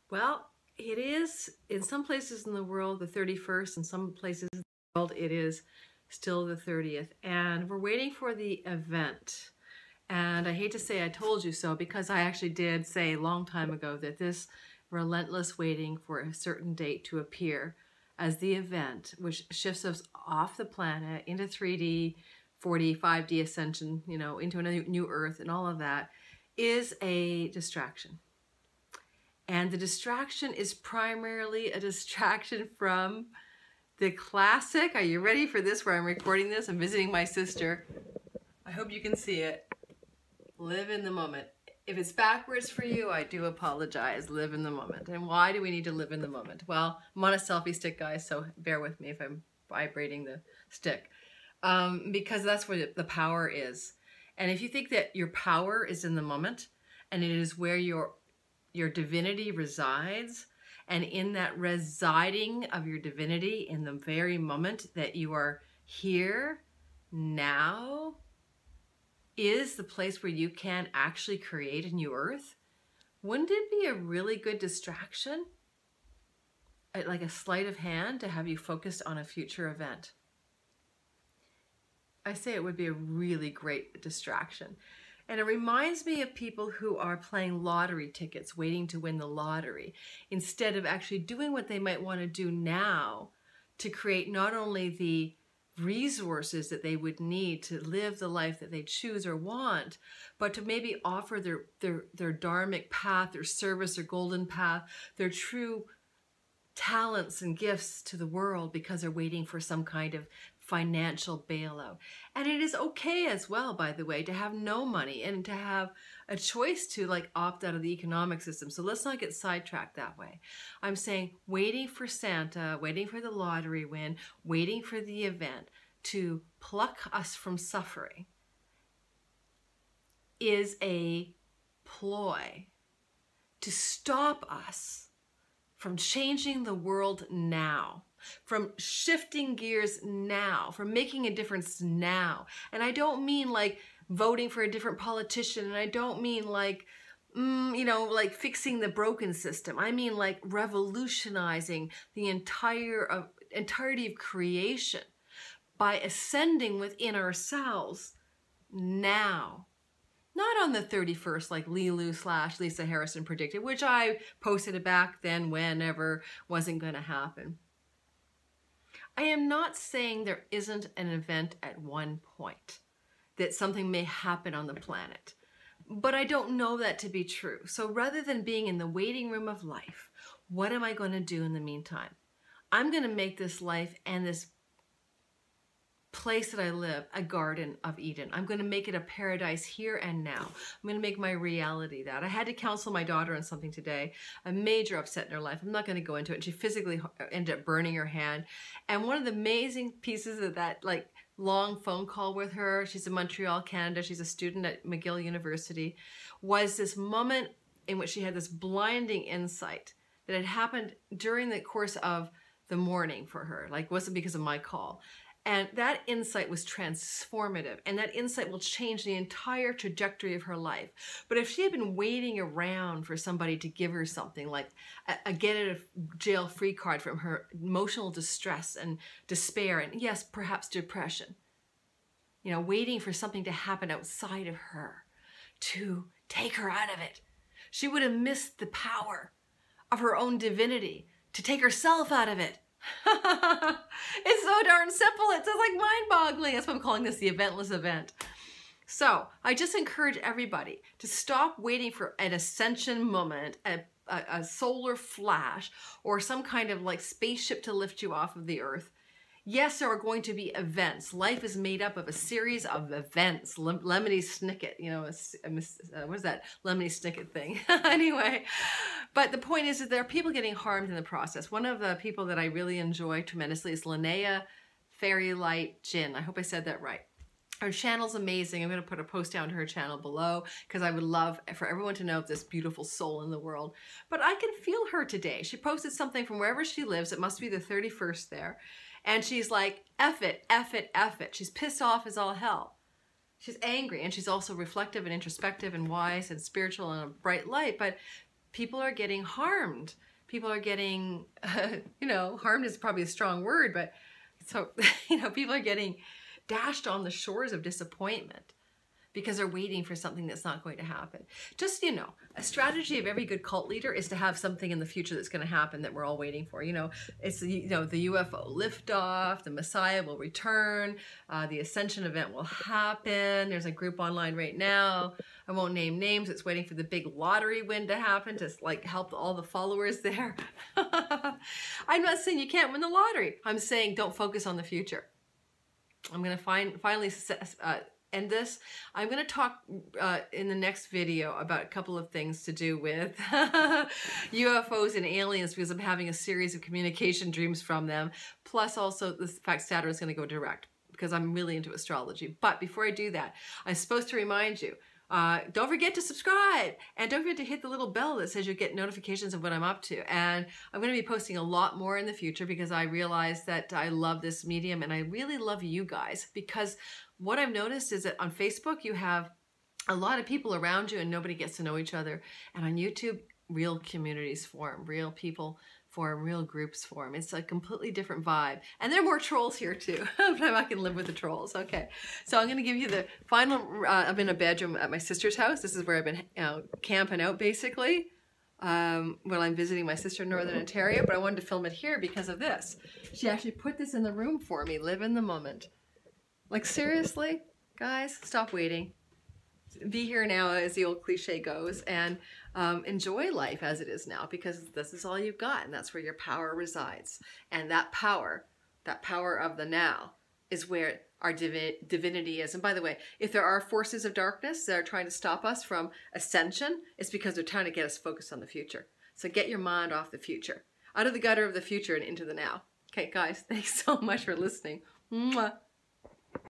Well, it is in some places in the world the 31st, in some places in the world it is still the 30th, and we're waiting for the event. And I hate to say I told you so, because I actually did say a long time ago that this relentless waiting for a certain date to appear as the event, which shifts us off the planet into 3D, 4D, 5D ascension, you know, into a new Earth and all of that, is a distraction. And the distraction is primarily a distraction from the classic, are you ready for this, where I'm recording this? I'm visiting my sister. I hope you can see it. Live in the moment. If it's backwards for you, I do apologize. Live in the moment. And why do we need to live in the moment? Well, I'm on a selfie stick, guys, so bear with me if I'm vibrating the stick. Because that's where the power is. And if you think that your power is in the moment, and it is where your divinity resides, and in that residing of your divinity in the very moment that you are here now is the place where you can actually create a new Earth, wouldn't it be a really good distraction, like a sleight of hand, to have you focused on a future event? I say it would be a really great distraction. And it reminds me of people who are playing lottery tickets, waiting to win the lottery, instead of actually doing what they might want to do now to create not only the resources that they would need to live the life that they choose or want, but to maybe offer their dharmic path, their service, their golden path, their true talents and gifts to the world, because they're waiting for some kind of financial bailout. And it is okay as well, by the way, to have no money and to have a choice to like opt out of the economic system. So let's not get sidetracked that way. I'm saying waiting for Santa, waiting for the lottery win, waiting for the event to pluck us from suffering is a ploy to stop us from changing the world now, from shifting gears now, from making a difference now. And I don't mean like voting for a different politician, and I don't mean like, you know, like fixing the broken system. I mean like revolutionizing the entirety of creation by ascending within ourselves now. Not on the 31st, like Lisa Harrison predicted, which I posted it back then whenever wasn't going to happen. I am not saying there isn't an event at one point, that something may happen on the planet, but I don't know that to be true. So rather than being in the waiting room of life, what am I going to do in the meantime? I'm going to make this life and this place that I live a garden of Eden. I'm going to make it a paradise here and now. I'm going to make my reality that. I had to counsel my daughter on something today, a major upset in her life. I'm not going to go into it. She physically ended up burning her hand. And one of the amazing pieces of that like long phone call with her, she's in Montreal, Canada, she's a student at McGill University, was this moment in which she had this blinding insight that had happened during the course of the morning for her. Like, it wasn't because of my call. And that insight was transformative, and that insight will change the entire trajectory of her life. But if she had been waiting around for somebody to give her something like a get out of jail free card from her emotional distress and despair, and yes, perhaps depression, you know, waiting for something to happen outside of her to take her out of it, she would have missed the power of her own divinity to take herself out of it. It's so darn simple. It's just like mind-boggling. That's why I'm calling this the Eventless event. So I just encourage everybody to stop waiting for an ascension moment, a solar flash, or some kind of like spaceship to lift you off of the earth. Yes, there are going to be events. Life is made up of a series of events. Lemony Snicket, you know, what is that Lemony Snicket thing? Anyway, but the point is that there are people getting harmed in the process. One of the people that I really enjoy tremendously is Linnea Fairy Light Jin. I hope I said that right. Her channel's amazing. I'm going to put a post down to her channel below because I would love for everyone to know of this beautiful soul in the world. But I can feel her today. She posted something from wherever she lives. It must be the 31st there. And she's like, F it, F it, F it. She's pissed off as all hell. She's angry, and she's also reflective and introspective and wise and spiritual and a bright light. But people are getting harmed. People are getting, harmed is probably a strong word, but so, people are getting dashed on the shores of disappointment because they're waiting for something that's not going to happen. Just, a strategy of every good cult leader is to have something in the future that's going to happen that we're all waiting for. It's, the UFO liftoff, the Messiah will return, the Ascension event will happen. There's a group online right now. I won't name names. It's waiting for the big lottery win to happen to help all the followers there. I'm not saying you can't win the lottery. I'm saying don't focus on the future. I'm going to finally end this. I'm going to talk in the next video about a couple of things to do with UFOs and aliens, because I'm having a series of communication dreams from them, plus also the fact Saturn is going to go direct, because I'm really into astrology. But before I do that, I'm supposed to remind you, don't forget to subscribe, and don't forget to hit the little bell that says you get notifications of what I'm up to. And I'm going to be posting a lot more in the future, because I realize that I love this medium and I really love you guys, because what I've noticed is that on Facebook you have a lot of people around you and nobody gets to know each other. And on YouTube, real communities form, real people form, real groups form. It's a completely different vibe. And there are more trolls here too, but I can live with the trolls. Okay, so I'm going to give you the final, I'm in a bedroom at my sister's house. This is where I've been camping out basically when I'm visiting my sister in Northern Ontario, but I wanted to film it here because of this. She actually put this in the room for me. Live in the moment. Like, seriously, guys, stop waiting. Be here now, as the old cliche goes, and enjoy life as it is now, because this is all you've got, and that's where your power resides. And that power of the now, is where our divinity is. And by the way, if there are forces of darkness that are trying to stop us from ascension, it's because they're trying to get us focused on the future. So get your mind off the future, out of the gutter of the future and into the now. Okay, guys, thanks so much for listening. Mwah.